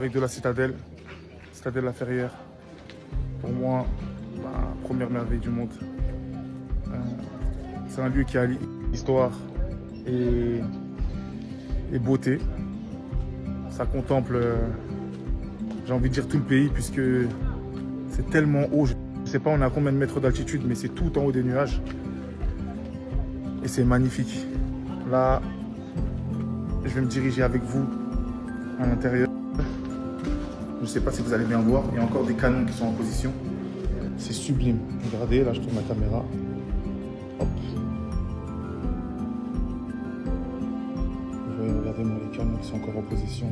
Avec de la Citadelle, Citadelle La Ferrière. Pour moi, la première merveille du monde. C'est un lieu qui allie histoire et beauté. Ça contemple, j'ai envie de dire, tout le pays, puisque c'est tellement haut. Je ne sais pas on est à combien de mètres d'altitude, mais c'est tout en haut des nuages. Et c'est magnifique. Là, je vais me diriger avec vous à l'intérieur. Je ne sais pas si vous allez bien voir, il y a encore des canons qui sont en position. C'est sublime. Regardez, là je tourne la caméra. Hop. Vous voyez, regardez-moi les canons qui sont encore en position.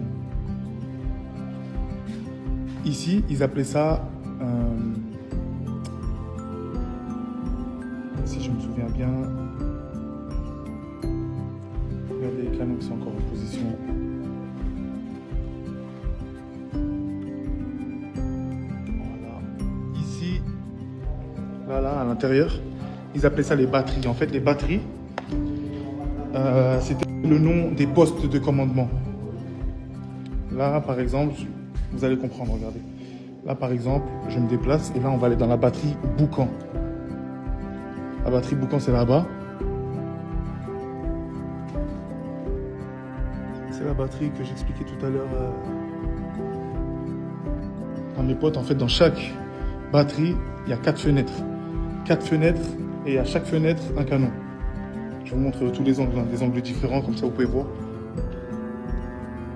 Ici, ils appelaient ça, si je me souviens bien, regardez les canons qui sont encore en position. Là, à l'intérieur, ils appelaient ça les batteries. En fait, les batteries, c'était le nom des postes de commandement. Là, par exemple, vous allez comprendre, regardez. Là, par exemple, je me déplace et là, on va aller dans la batterie Boucan. La batterie Boucan, c'est là-bas. C'est la batterie que j'expliquais tout à l'heure à mes potes. En fait, dans chaque batterie, il y a 4 fenêtres. 4 fenêtres et à chaque fenêtre un canon. Je vous montre tous les angles, des angles différents, comme ça vous pouvez voir.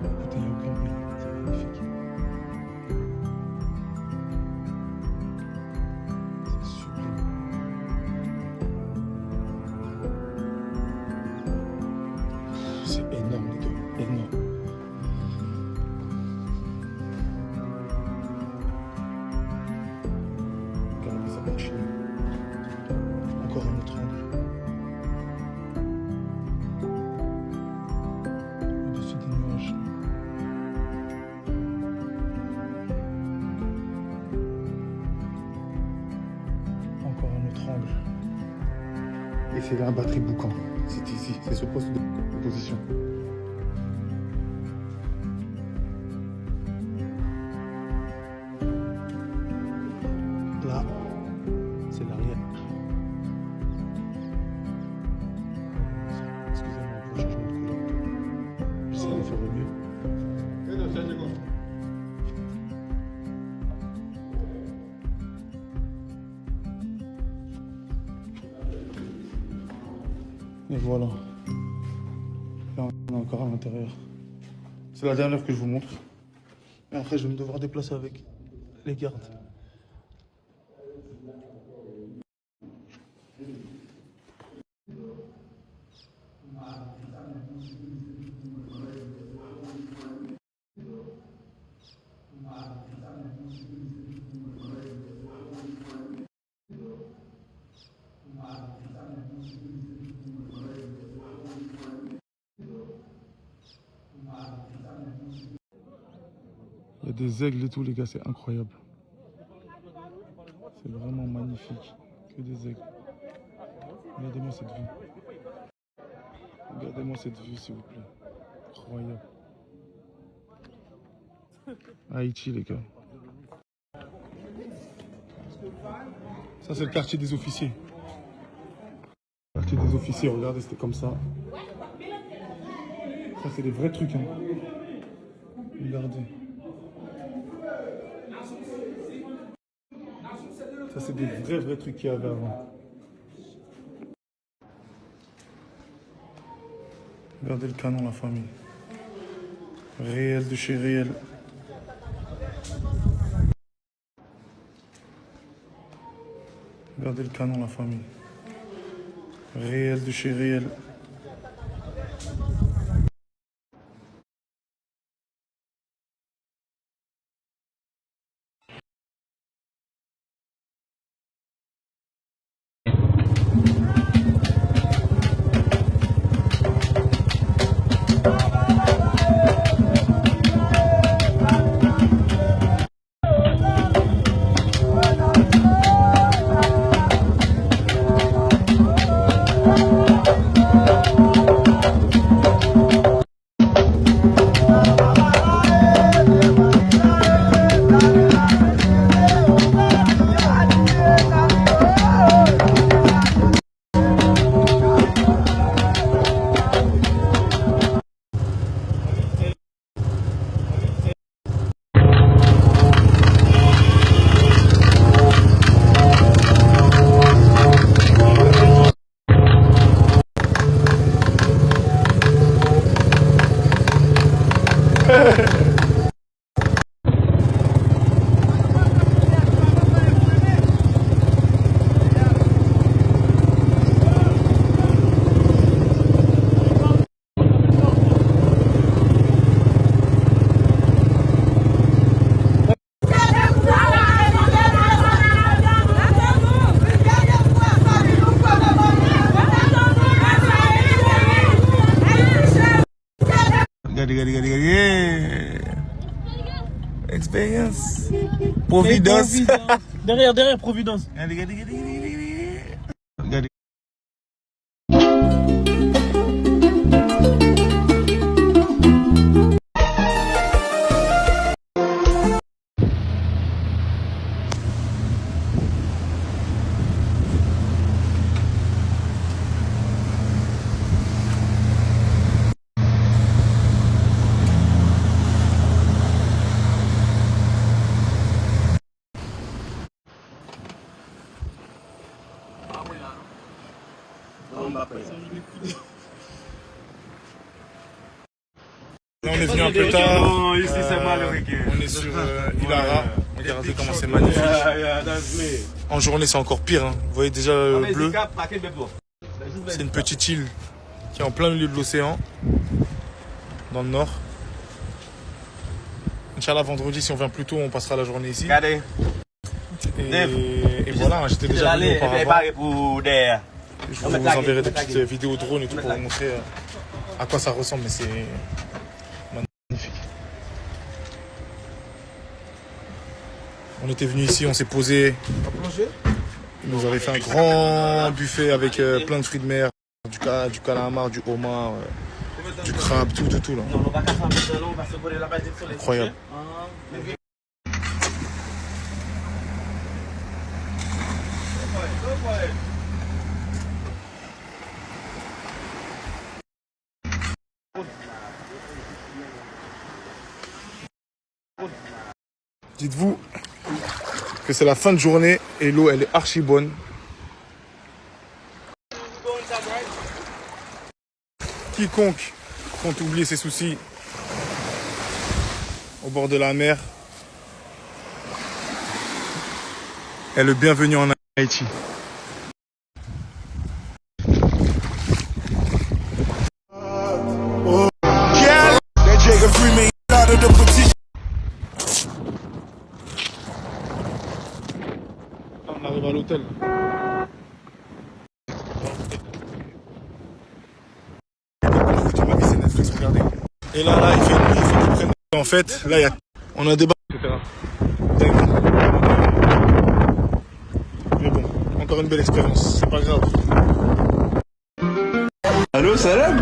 Écoutez, il y a un blanc, c'est magnifique. C'est sublime. C'est énorme les gars, énorme. Regardez, ça continue. Encore un autre angle. Au-dessus des nuages. Encore un autre angle. Et c'est la batterie Boucan. C'est ici, c'est ce poste de position. Là, c'est l'arrière. Excusez-moi, il faut changer de couleur. J'essaie de faire au mieux. Et voilà. Là, on est encore à l'intérieur. C'est la dernière que je vous montre. Et après, je vais me devoir déplacer avec les gardes. Il y a des aigles et tout, les gars, c'est incroyable. C'est vraiment magnifique. Que des aigles. Regardez-moi cette vue. Regardez-moi cette vue, s'il vous plaît. Incroyable. Haïti, les gars. Ça, c'est le quartier des officiers. Le quartier des officiers, regardez, c'était comme ça. Ça, c'est des vrais trucs, hein. Regardez. Ça, c'est des vrais trucs qu'il y avait avant. Regardez le canon, la famille. Réel de chez réel. Regardez le canon, la famille. Réel de chez réel. regardez. Expérience. Providence. Derrière Providence. Regardez. Là, on est venu un peu tard. Ici, c'est malheureux. On est sur Ilara. Regardez comment c'est magnifique. En journée, c'est encore pire. Hein. Vous voyez déjà le bleu. C'est une petite île qui est en plein milieu de l'océan, dans le nord. Inch'Allah, vendredi, si on vient plus tôt, on passera la journée ici. Et voilà, j'étais déjà venu auparavant. Je vous enverrai des petites vidéos drone et tout pour vous montrer à quoi ça ressemble, mais c'est magnifique. On était venu ici, on s'est posé. Ils nous avaient fait un grand buffet avec plein de fruits de mer, du calamar, du homard, du crabe, tout là. Incroyable. Dites-vous que c'est la fin de journée et l'eau elle est archi bonne. Quiconque compte oublier ses soucis au bord de la mer est le bienvenu en Haïti. On arrive à l'hôtel. Et là, il fait nuit, il faut qu'on prenne. En fait, là, on a des bars, etc. Mais bon, encore une belle expérience, c'est pas grave. Allô, salam.